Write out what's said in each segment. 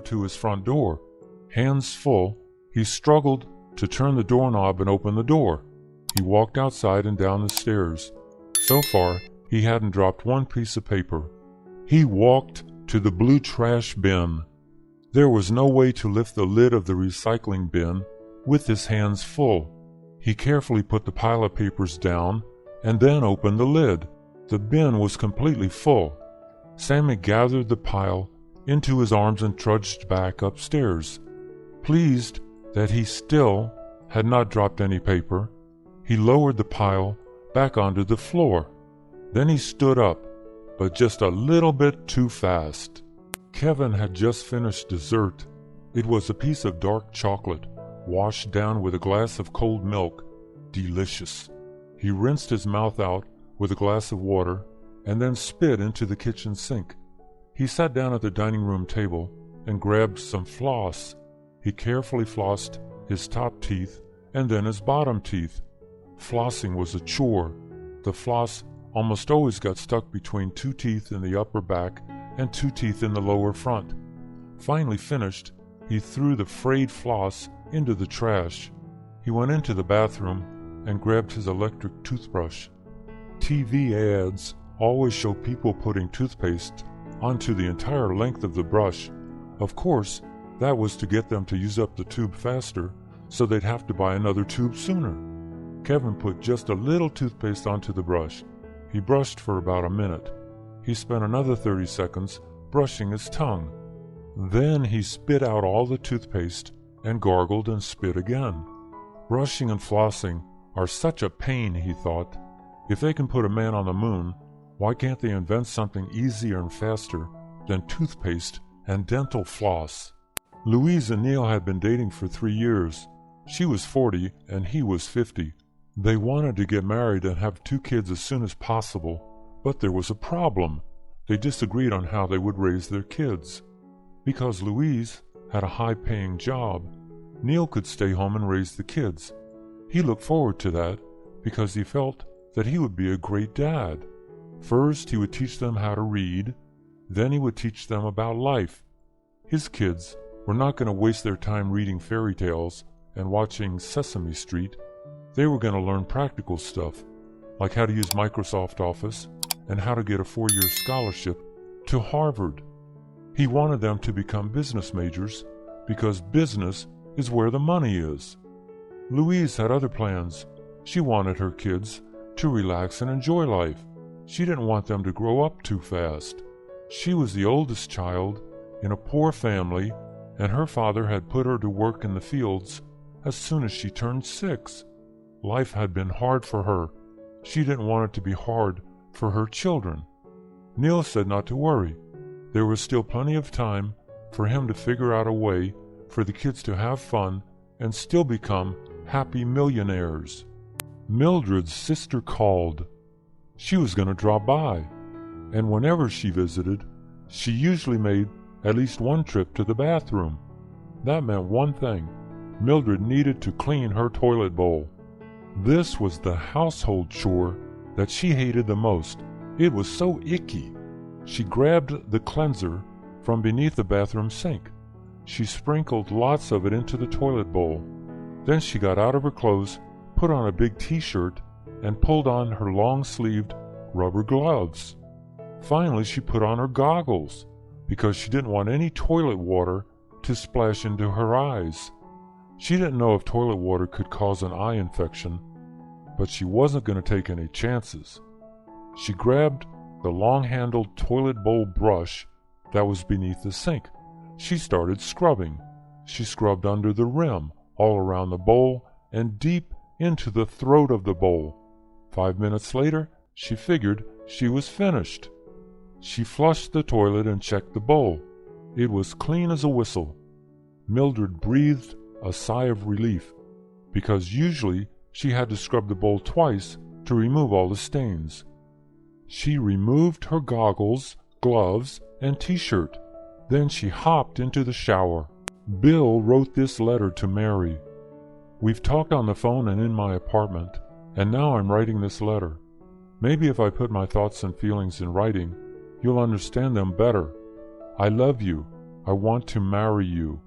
to his front door. Hands full, he struggled to turn the doorknob and open the door. He walked outside and down the stairs. So far, he hadn't dropped one piece of paper. He walked to the blue trash bin. There was no way to lift the lid of the recycling bin with his hands full. He carefully put the pile of papers down and then opened the lid. The bin was completely full. Sammy gathered the pile into his arms and trudged back upstairs. Pleased that he still had not dropped any paper, he lowered the pile back onto the floor. Then he stood up, but just a little bit too fast. Kevin had just finished dessert. It was a piece of dark chocolate, washed down with a glass of cold milk. Delicious. He rinsed his mouth out with a glass of water and then spit into the kitchen sink. He sat down at the dining room table and grabbed some floss. He carefully flossed his top teeth and then his bottom teeth. Flossing was a chore. The floss almost always got stuck between two teeth in the upper back and two teeth in the lower front. Finally finished, he threw the frayed floss into the trash. He went into the bathroom and grabbed his electric toothbrush. TV ads always show people putting toothpaste onto the entire length of the brush. Of course, that was to get them to use up the tube faster, so they'd have to buy another tube sooner. Kevin put just a little toothpaste onto the brush. He brushed for about a minute. He spent another 30 seconds brushing his tongue. Then he spit out all the toothpaste and gargled and spit again. Brushing and flossing are such a pain, he thought. If they can put a man on the moon, why can't they invent something easier and faster than toothpaste and dental floss? Louise and Neil had been dating for 3 years. She was 40 and he was 50. They wanted to get married and have 2 kids as soon as possible, but there was a problem. They disagreed on how they would raise their kids. Because Louise had a high-paying job, Neil could stay home and raise the kids. He looked forward to that because he felt that he would be a great dad. First, he would teach them how to read. Then he would teach them about life. His kids were not going to waste their time reading fairy tales and watching Sesame Street. They were going to learn practical stuff, like how to use Microsoft Office and how to get a 4-year scholarship to Harvard. He wanted them to become business majors because business is where the money is. Louise had other plans. She wanted her kids to relax and enjoy life. She didn't want them to grow up too fast. She was the oldest child in a poor family, and her father had put her to work in the fields as soon as she turned 6. Life had been hard for her. She didn't want it to be hard for her children. Neil said not to worry. There was still plenty of time for him to figure out a way for the kids to have fun and still become happy millionaires. Mildred's sister called. She was going to drop by, and whenever she visited, she usually made at least one trip to the bathroom. That meant one thing. Mildred needed to clean her toilet bowl. This was the household chore that she hated the most. It was so icky. She grabbed the cleanser from beneath the bathroom sink. She sprinkled lots of it into the toilet bowl. Then she got out of her clothes, put on a big t-shirt, and pulled on her long-sleeved rubber gloves. Finally, she put on her goggles because she didn't want any toilet water to splash into her eyes. She didn't know if toilet water could cause an eye infection, but she wasn't going to take any chances. She grabbed the long-handled toilet bowl brush that was beneath the sink. She started scrubbing. She scrubbed under the rim, all around the bowl, and deep into the throat of the bowl. 5 minutes later, she figured she was finished. She flushed the toilet and checked the bowl. It was clean as a whistle. Mildred breathed a sigh of relief, because usually she had to scrub the bowl twice to remove all the stains. She removed her goggles, gloves, and t-shirt. Then she hopped into the shower. Bill wrote this letter to Mary. We've talked on the phone and in my apartment, and now I'm writing this letter. Maybe if I put my thoughts and feelings in writing, you'll understand them better. I love you. I want to marry you.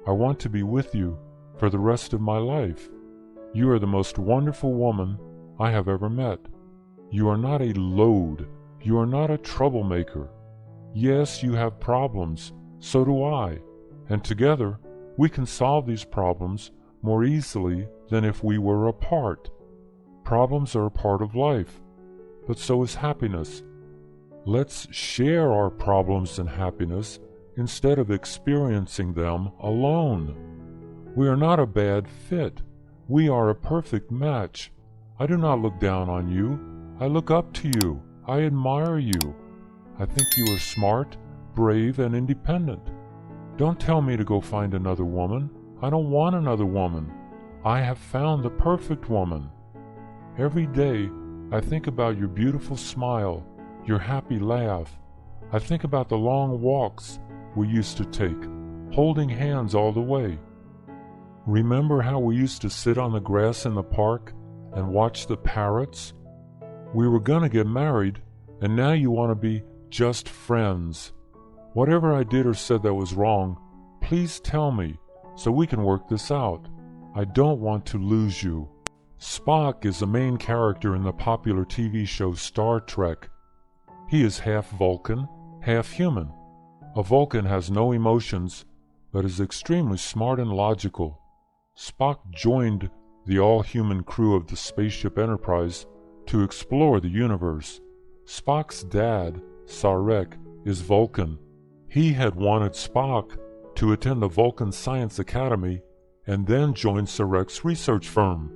I want to be with you for the rest of my life. You are the most wonderful woman I have ever met. You are not a load. You are not a troublemaker. Yes, you have problems. So do I. And together, we can solve these problems more easily than if we were apart. Problems are a part of life, but so is happiness. Let's share our problems and happiness instead of experiencing them alone. We are not a bad fit. We are a perfect match. I do not look down on you. I look up to you. I admire you. I think you are smart, brave, and independent. Don't tell me to go find another woman. I don't want another woman. I have found the perfect woman. Every day, I think about your beautiful smile, your happy laugh. I think about the long walks we used to take, holding hands all the way. Remember how we used to sit on the grass in the park and watch the parrots? We were gonna get married, and now you want to be just friends. Whatever I did or said that was wrong, please tell me so we can work this out. I don't want to lose you. Spock is the main character in the popular TV show Star Trek. He is half Vulcan, half human. A Vulcan has no emotions, but is extremely smart and logical. Spock joined the all-human crew of the spaceship Enterprise to explore the universe. Spock's dad, Sarek, is Vulcan. He had wanted Spock to attend the Vulcan Science Academy and then join Sarek's research firm.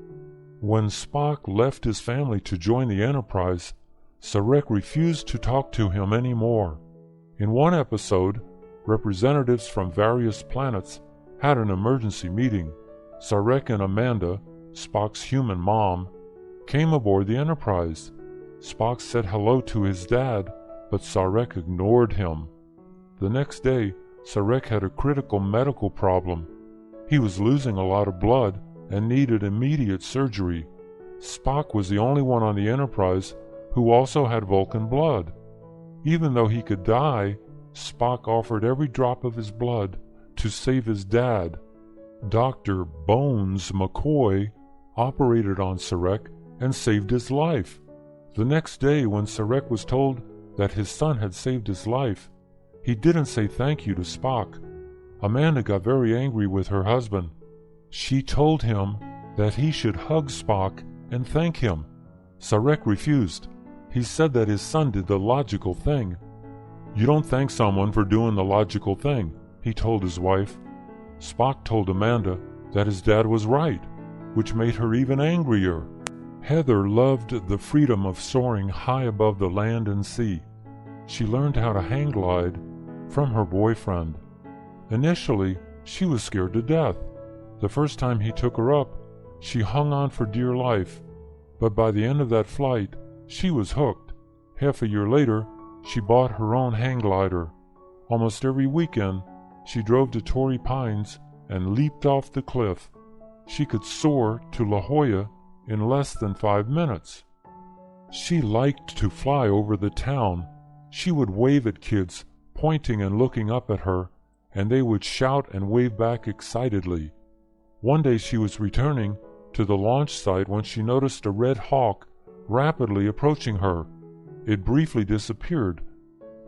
When Spock left his family to join the Enterprise, Sarek refused to talk to him anymore. In one episode, representatives from various planets had an emergency meeting. Sarek and Amanda, Spock's human mom, came aboard the Enterprise. Spock said hello to his dad, but Sarek ignored him. The next day, Sarek had a critical medical problem. He was losing a lot of blood and needed immediate surgery. Spock was the only one on the Enterprise who also had Vulcan blood. Even though he could die, Spock offered every drop of his blood to save his dad. Dr. Bones McCoy operated on Sarek and saved his life. The next day, when Sarek was told that his son had saved his life, he didn't say thank you to Spock. Amanda got very angry with her husband. She told him that he should hug Spock and thank him. Sarek refused. He said that his son did the logical thing. "You don't thank someone for doing the logical thing," he told his wife. Spock told Amanda that his dad was right, which made her even angrier. Heather loved the freedom of soaring high above the land and sea. She learned how to hang glide from her boyfriend. Initially, she was scared to death. The first time he took her up, she hung on for dear life. But by the end of that flight, she was hooked. Half a year later, she bought her own hang glider. Almost every weekend, she drove to Torrey Pines and leaped off the cliff. She could soar to La Jolla in less than 5 minutes. She liked to fly over the town. She would wave at kids, pointing and looking up at her, and they would shout and wave back excitedly. One day she was returning to the launch site when she noticed a red hawk rapidly approaching her. It briefly disappeared.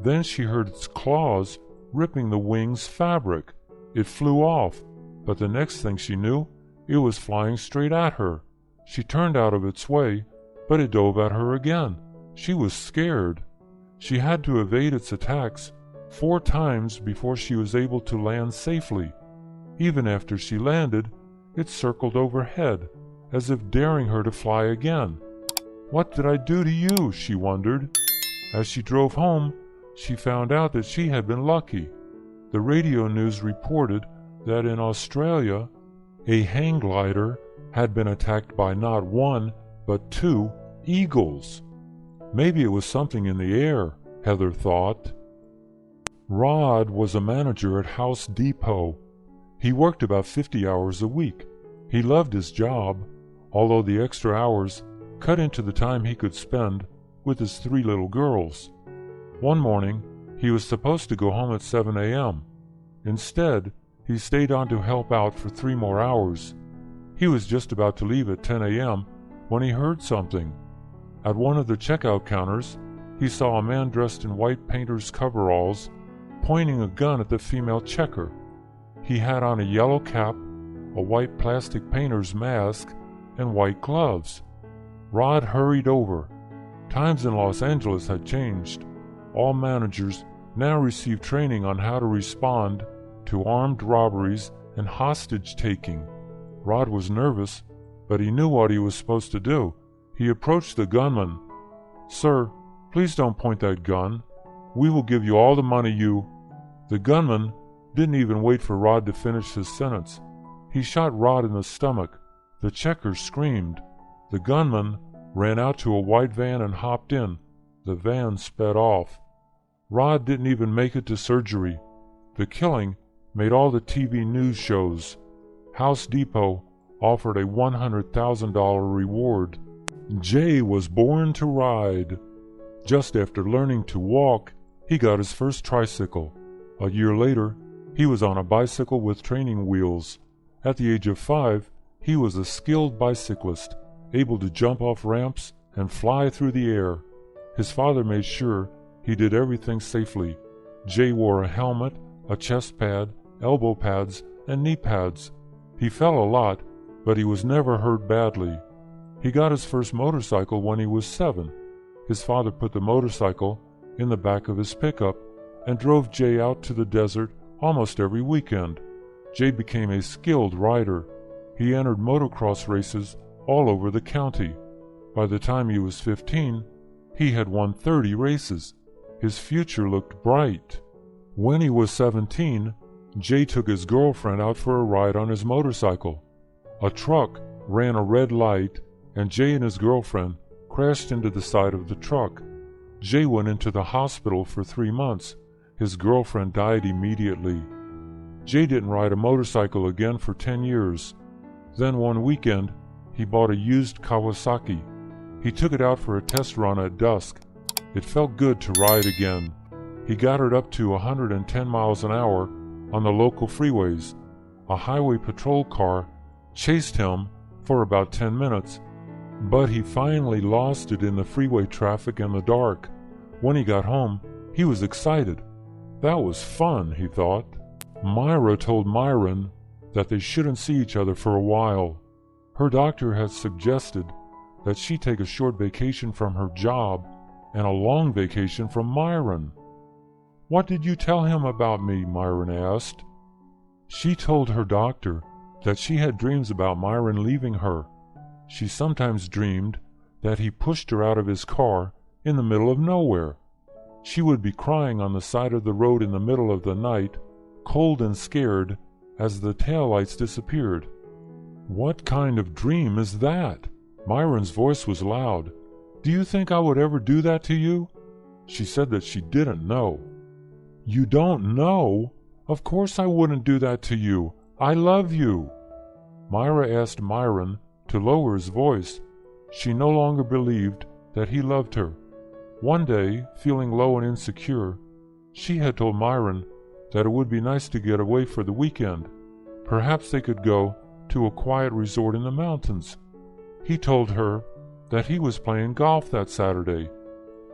Then she heard its claws ripping the wing's fabric. It flew off, but the next thing she knew, it was flying straight at her. She turned out of its way, but it dove at her again. She was scared. She had to evade its attacks 4 times before she was able to land safely. Even after she landed, it circled overhead, as if daring her to fly again. "What did I do to you?" she wondered. As she drove home, she found out that she had been lucky. The radio news reported that in Australia, a hang glider had been attacked by not 1, but 2 eagles. Maybe it was something in the air, Heather thought. Rod was a manager at House Depot. He worked about 50 hours a week. He loved his job, although the extra hours cut into the time he could spend with his 3 little girls. One morning, he was supposed to go home at 7 a.m., Instead, he stayed on to help out for 3 more hours. He was just about to leave at 10 a.m. when he heard something. At one of the checkout counters, he saw a man dressed in white painter's coveralls pointing a gun at the female checker. He had on a yellow cap, a white plastic painter's mask, and white gloves. Rod hurried over. Times in Los Angeles had changed. All managers now received training on how to respond to armed robberies and hostage-taking. Rod was nervous, but he knew what he was supposed to do. He approached the gunman. "Sir, please don't point that gun. We will give you all the money you—" The gunman didn't even wait for Rod to finish his sentence. He shot Rod in the stomach. The checker screamed. The gunman ran out to a white van and hopped in. The van sped off. Rod didn't even make it to surgery. The killing made all the TV news shows. House Depot offered a $100,000 reward. Jay was born to ride. Just after learning to walk, he got his first tricycle. A year later, he was on a bicycle with training wheels. At the age of 5, he was a skilled bicyclist, able to jump off ramps and fly through the air. His father made sure he did everything safely. Jay wore a helmet, a chest pad, elbow pads, and knee pads. He fell a lot, but he was never hurt badly. He got his first motorcycle when he was 7. His father put the motorcycle in the back of his pickup and drove Jay out to the desert almost every weekend. Jay became a skilled rider. He entered motocross races all over the county. By the time he was 15, he had won 30 races. His future looked bright. When he was 17, Jay took his girlfriend out for a ride on his motorcycle. A truck ran a red light, and Jay and his girlfriend crashed into the side of the truck. Jay went into the hospital for 3 months. His girlfriend died immediately. Jay didn't ride a motorcycle again for 10 years. Then one weekend, he bought a used Kawasaki. He took it out for a test run at dusk. It felt good to ride again. He got it up to 110 miles an hour on the local freeways. A highway patrol car chased him for about 10 minutes, but he finally lost it in the freeway traffic in the dark. When he got home, he was excited. That was fun, he thought. Myra told Myron that they shouldn't see each other for a while. Her doctor had suggested that she take a short vacation from her job and a long vacation from Myron. "What did you tell him about me?" Myron asked. She told her doctor that she had dreams about Myron leaving her. She sometimes dreamed that he pushed her out of his car in the middle of nowhere. She would be crying on the side of the road in the middle of the night, cold and scared, as the taillights disappeared. "What kind of dream is that?" Myron's voice was loud. "Do you think I would ever do that to you?" She said that she didn't know. "You don't know? Of course I wouldn't do that to you. I love you." Myra asked Myron to lower his voice. She no longer believed that he loved her. One day, feeling low and insecure, she had told Myron that it would be nice to get away for the weekend. Perhaps they could go to a quiet resort in the mountains. He told her that he was playing golf that Saturday.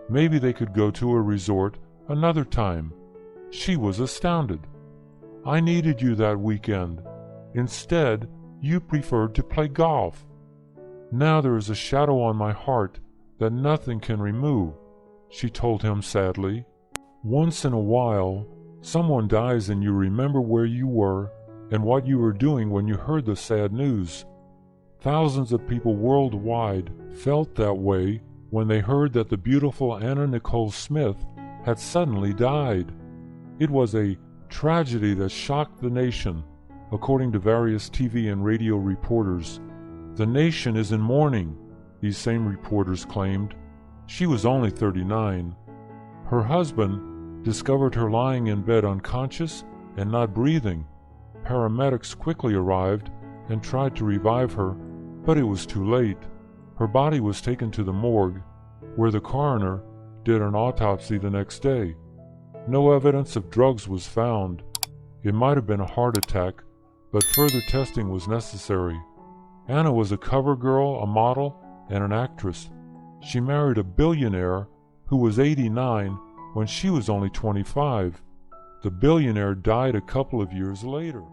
Maybe they could go to a resort another time. She was astounded. "I needed you that weekend. Instead, you preferred to play golf. Now there is a shadow on my heart that nothing can remove," she told him sadly. Once in a while, someone dies and you remember where you were and what you were doing when you heard the sad news. Thousands of people worldwide felt that way when they heard that the beautiful Anna Nicole Smith had suddenly died. It was a tragedy that shocked the nation, according to various TV and radio reporters. "The nation is in mourning," these same reporters claimed. She was only 39. Her husband discovered her lying in bed unconscious and not breathing. Paramedics quickly arrived and tried to revive her, but it was too late. Her body was taken to the morgue, where the coroner did an autopsy the next day. No evidence of drugs was found. It might have been a heart attack, but further testing was necessary. Anna was a cover girl, a model, and an actress. She married a billionaire who was 89 when she was only 25. The billionaire died a couple of years later.